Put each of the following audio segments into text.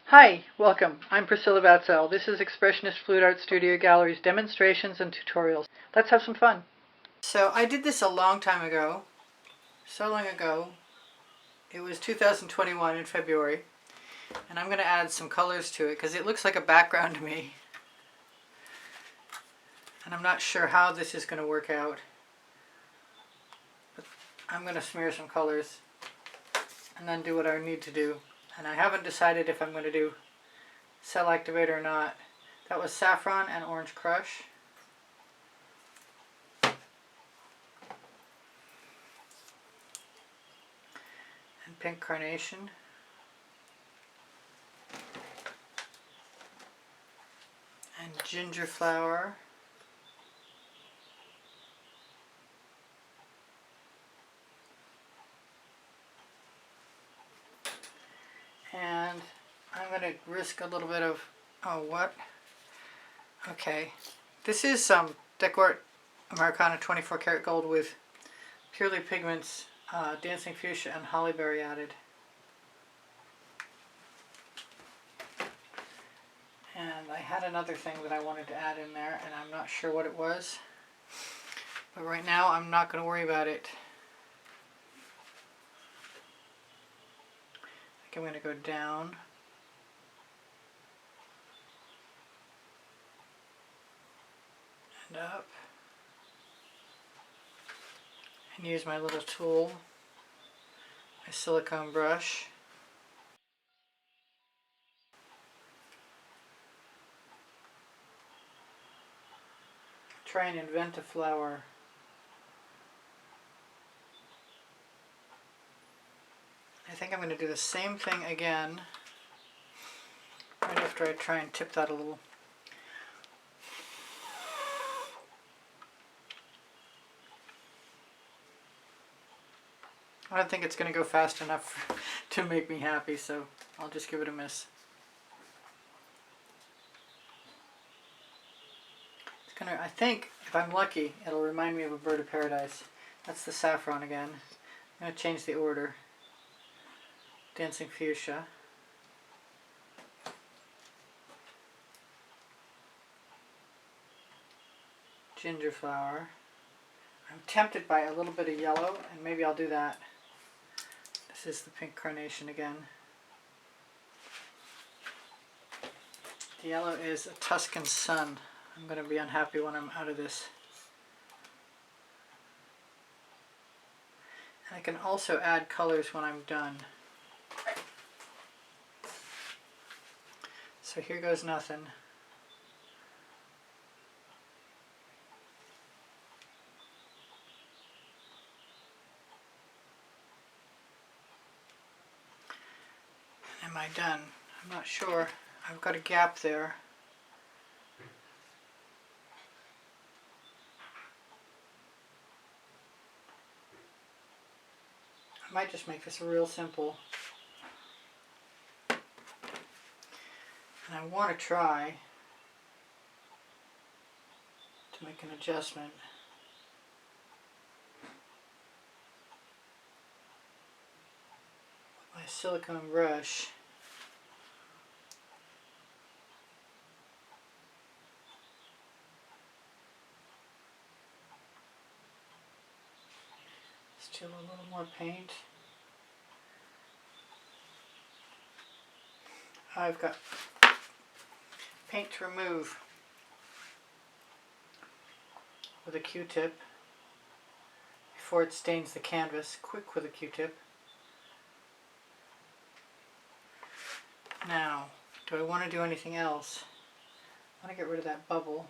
Hi, welcome. I'm Priscilla Batzell. This is Expressionist Fluid Art Studio Gallery's demonstrations and tutorials. Let's have some fun. So I did this a long time ago, so long ago. It was 2021 in February, and I'm going to add some colors to it because it looks like a background to me. And I'm not sure how this is going to work out, but I'm going to smear some colors and then do what I need to do. And I haven't decided if I'm going to do cell activator or not. That was Saffron and Orange Crush. And Pink Carnation. And Ginger Flower. And I'm going to risk a little bit of, okay. This is some Decoart Americana 24 karat gold with Purely Pigments, Dancing Fuchsia and Hollyberry added. And I had another thing that I wanted to add in there and I'm not sure what it was. But right now I'm not going to worry about it. I'm going to go down and up and use my little tool, my silicone brush. Try and invent a flower. I think I'm going to do the same thing again right after I try and tip that a little. I don't think it's going to go fast enough to make me happy, so I'll just give it a miss. It's gonna, I think, if I'm lucky, it'll remind me of a bird of paradise. That's the saffron again. I'm going to change the order. Dancing Fuchsia. Ginger Flower. I'm tempted by a little bit of yellow, and maybe I'll do that. This is the Pink Carnation again. The yellow is a Tuscan Sun. I'm going to be unhappy when I'm out of this. And I can also add colors when I'm done. So here goes nothing. Am I done? I'm not sure. I've got a gap there. I might just make this real simple. And I want to try to make an adjustment. With my silicone brush. Still a little more paint. I've got paint to remove with a Q-tip before it stains the canvas. Quick with a Q-tip. Now, do I want to do anything else? I want to get rid of that bubble.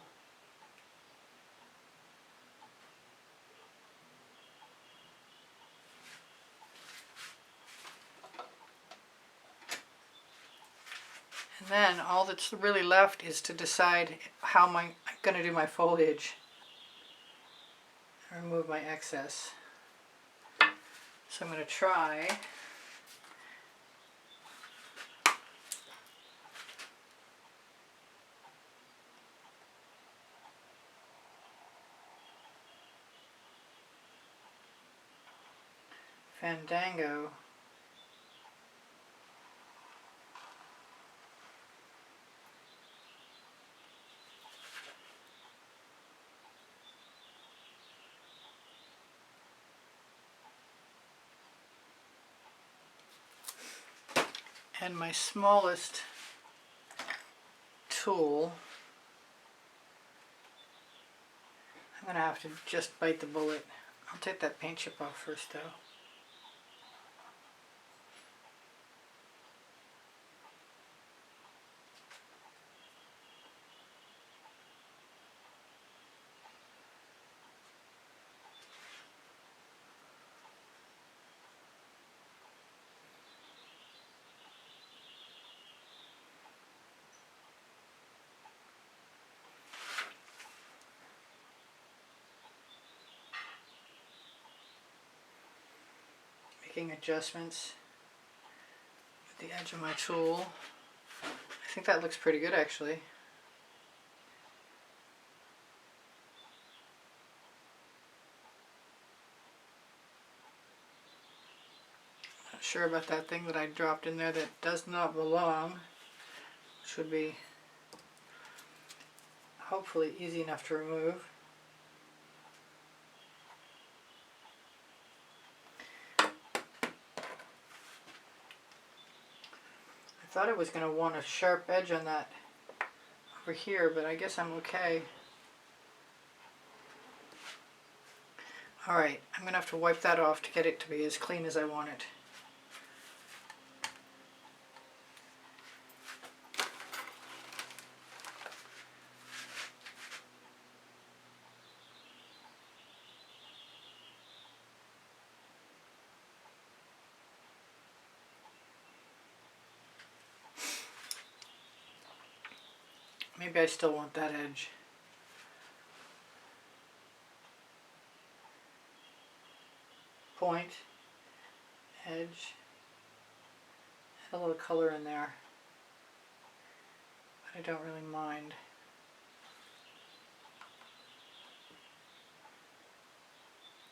And then all that's really left is to decide how I'm going to do my foliage. Remove my excess. So I'm going to try Fandango And my smallest tool, I'm going to have to just bite the bullet. I'll take that paint chip off first though. Making adjustments with the edge of my tool. I think that looks pretty good actually. Not sure about that thing that I dropped in there that does not belong, which would be hopefully easy enough to remove. I thought I was going to want a sharp edge on that over here, but I guess I'm okay. Alright, I'm going to have to wipe that off to get it to be as clean as I want it. Maybe I still want that edge. Point, edge, add a little color in there, but I don't really mind.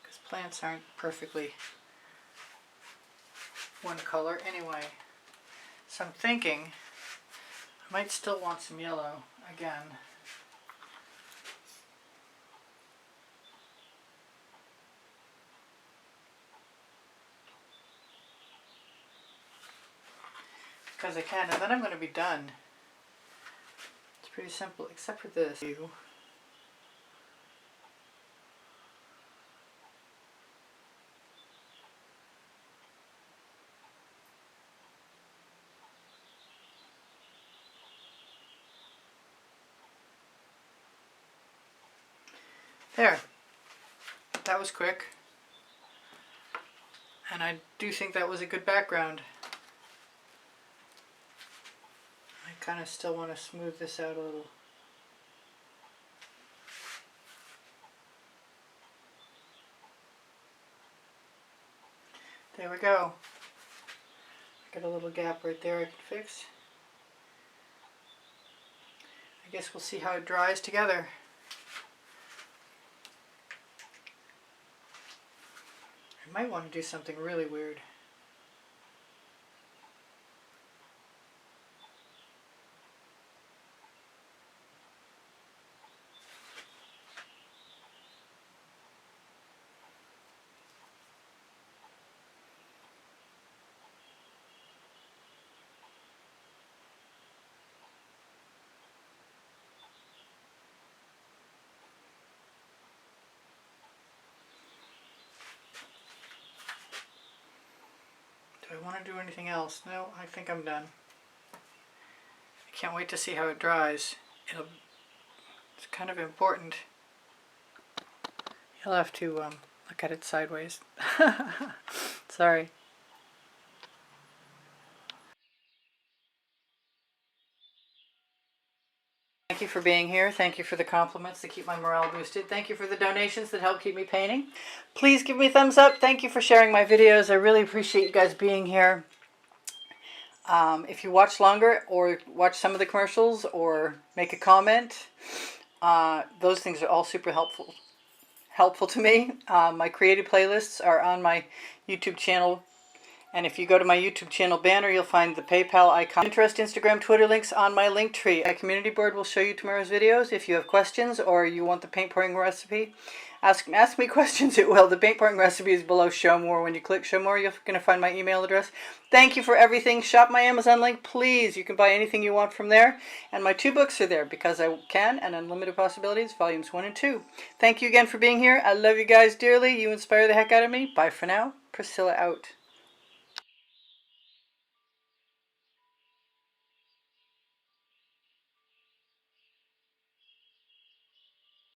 Because plants aren't perfectly one color anyway. So I'm thinking I might still want some yellow again. Because I can, and then I'm going to be done. It's pretty simple, except for this. There. That was quick. And I do think that was a good background. I kind of still want to smooth this out a little. There we go. Got a little gap right there I can fix. I guess we'll see how it dries together. I might want to do something really weird. Do I want to do anything else? No, I think I'm done. I can't wait to see how it dries. It's kind of important. You'll have to look at it sideways. Sorry. Thank you for being here. Thank you for the compliments that keep my morale boosted. Thank you for the donations that help keep me painting. Please give me a thumbs up. Thank you for sharing my videos. I really appreciate you guys being here. If you watch longer or watch some of the commercials or make a comment, those things are all super helpful to me. My creative playlists are on my YouTube channel. And if you go to my YouTube channel banner, you'll find the PayPal icon. Pinterest, Instagram, Twitter links on my link tree. My community board will show you tomorrow's videos. If you have questions or you want the paint pouring recipe, Ask me questions, it will. The paint pouring recipe is below Show More. When you click Show More, you're going to find my email address. Thank you for everything. Shop my Amazon link, please. You can buy anything you want from there. And my 2 books are there, Because I Can and Unlimited Possibilities, volumes 1 and 2. Thank you again for being here. I love you guys dearly. You inspire the heck out of me. Bye for now. Priscilla out.